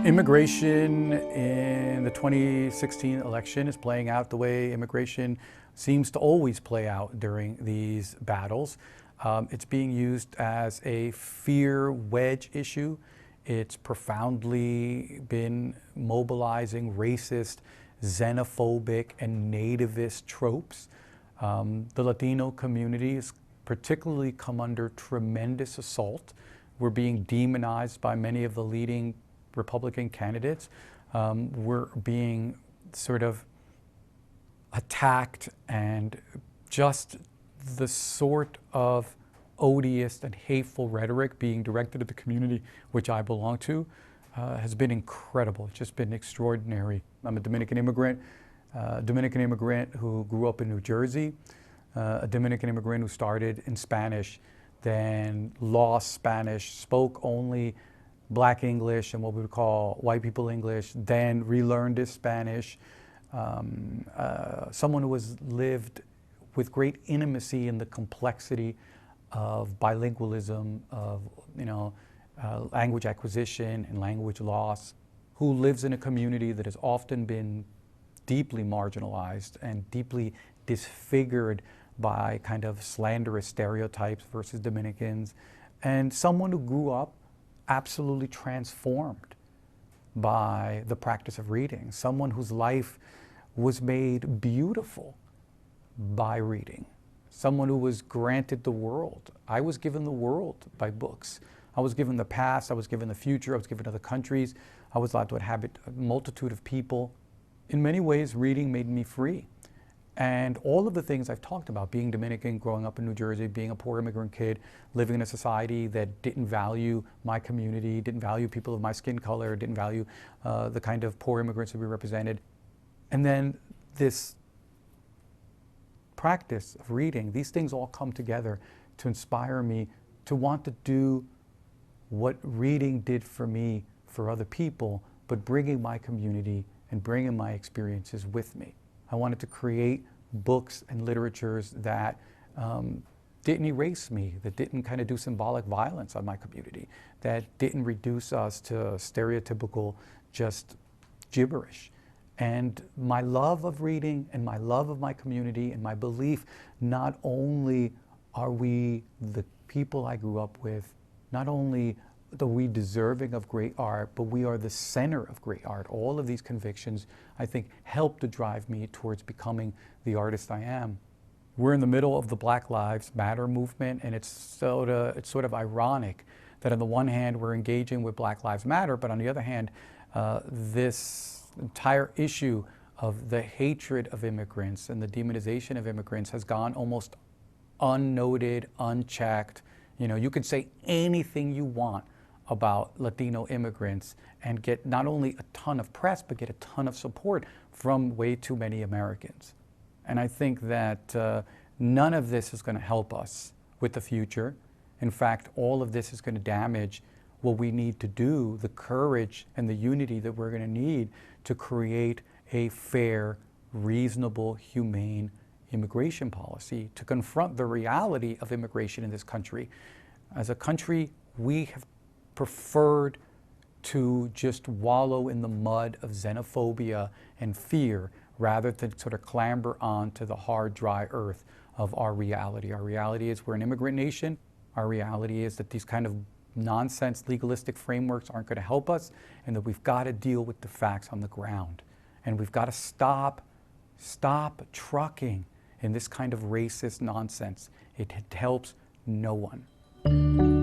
Immigration in the 2016 election is playing out the way immigration seems to always play out during these battles. It's being used as a fear wedge issue. It's profoundly been mobilizing racist, xenophobic, and nativist tropes. The Latino community has particularly come under tremendous assault. We're being demonized by many of the leading Republican candidates. We're being sort of attacked, and just the sort of odious and hateful rhetoric being directed at the community which I belong to has been incredible. It's just been extraordinary. I'm a Dominican immigrant who grew up in New Jersey, a Dominican immigrant who started in Spanish, then lost Spanish, spoke only Black English and what we would call white people English, then relearned his Spanish. Someone who has lived with great intimacy in the complexity of bilingualism, of language acquisition and language loss, who lives in a community that has often been deeply marginalized and deeply disfigured by kind of slanderous stereotypes versus Dominicans, and someone who grew up absolutely transformed by the practice of reading, someone whose life was made beautiful by reading, someone who was granted the world. I was given the world by books. I was given the past, I was given the future, I was given other countries, I was allowed to inhabit a multitude of people. In many ways, reading made me free. And all of the things I've talked about, being Dominican, growing up in New Jersey, being a poor immigrant kid, living in a society that didn't value my community, didn't value people of my skin color, didn't value the kind of poor immigrants that we represented. And then this practice of reading, these things all come together to inspire me to want to do what reading did for me for other people, but bringing my community and bringing my experiences with me. I wanted to create books and literatures that didn't erase me, that didn't kind of do symbolic violence on my community, that didn't reduce us to stereotypical just gibberish. And my love of reading and my love of my community and my belief, not only are we the people I grew up with, not only are we deserving of great art, but we are the center of great art. All of these convictions, I think, help to drive me towards becoming the artist I am. We're in the middle of the Black Lives Matter movement, and it's sort of ironic that on the one hand we're engaging with Black Lives Matter, but on the other hand, this entire issue of the hatred of immigrants and the demonization of immigrants has gone almost unnoted, unchecked. You could say anything you want about Latino immigrants and get not only a ton of press, but get a ton of support from way too many Americans. And I think that none of this is going to help us with the future. In fact, all of this is going to damage what we need to do, the courage and the unity that we're going to need to create a fair, reasonable, humane immigration policy, to confront the reality of immigration in this country. As a country, we have preferred to just wallow in the mud of xenophobia and fear rather than sort of clamber onto the hard, dry earth of our reality. Our reality is we're an immigrant nation. Our reality is that these kind of nonsense legalistic frameworks aren't going to help us, and that we've got to deal with the facts on the ground. And we've got to stop trucking in this kind of racist nonsense. It helps no one.